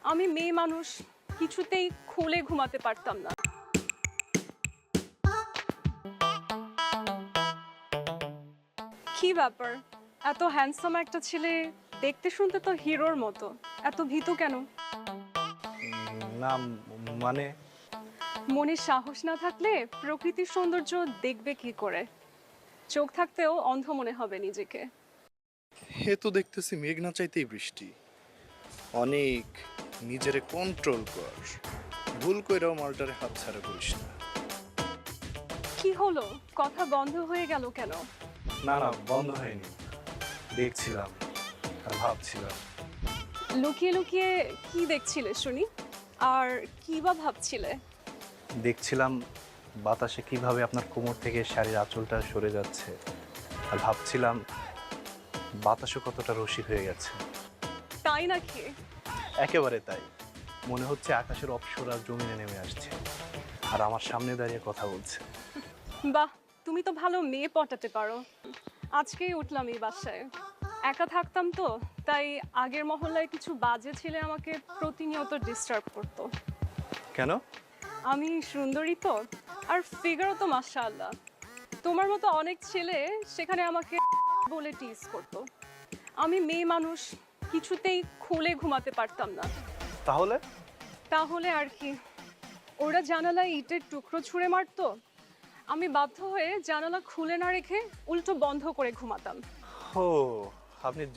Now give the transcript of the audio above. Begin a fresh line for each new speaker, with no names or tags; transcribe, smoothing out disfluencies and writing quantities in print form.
আমি মেয়ে মানুষ, কিছুতেই খুলে ঘুমাতে পারতাম না। কি ব্যাপার, এত হ্যান্ডসাম একটা ছেলে, দেখতে শুনতে তো হিরোর মতো, এত ভীতু কেন?
না মানে
মনে সাহস না থাকলে প্রকৃতির সৌন্দর্য দেখবে কি করে? চোখ থাকতেও অন্ধ মনে হবে নিজেকে।
হে তো দেখতেছি মেঘ না চাইতেই বৃষ্টি। অনেক নিজেরে কন্ট্রোল কর, ভুল কইরাও মালটারে হাত ছাড়া করিস না।
কি হলো, কথা বন্ধ হয়ে গেল কেন?
না না, বন্ধ হয়নি, দেখছিলাম আর ভাবছিলাম।
লুকিয়ে লুকিয়ে কি দেখছিলে শুনি? আর কি বা ভাবছিলে?
দেখছিলাম বাতাসে কিভাবে আপনার কোমর থেকে শাড়ির আঁচলটা সরে যাচ্ছে, আর ভাবছিলাম বাতাসও কতটা রসিক হয়ে গেছে।
তাই নাকি?
একেবারে তাই, মনে হচ্ছে আকাশের অপ্সরা জমিনে নেমে আসছে আর আমার সামনে দাঁড়িয়ে কথা বলছে।
বাহ, তুমি তো ভালো মেয়ে পটাতে পারো। আজকেই উঠলাম এই বাসায়, একা থাকতাম তো, তাই আগের মহল্লায় কিছু বাজে ছেলে আমাকে প্রতিনিয়ত ডিস্টার্ব করতো।
কেন?
আমি সুন্দরী তো, আর ফিগারও তো মাশাআল্লাহ। তোমার মতো অনেক ছেলে সেখানে আমাকে বলে টিজ করতো। আমি মেয়ে মানুষ, কিছুতেই খুলে ঘুমাতে পারতাম না।
তাহলে?
তাহলে আর কি, ওরা জানালায় ইটের টুকরো ছুঁড়ে মারতো, আমি বাধ্য হয়ে জানালা খুলে না রেখে উল্টো বন্ধ করে ঘুমাতাম।
ও, আপনি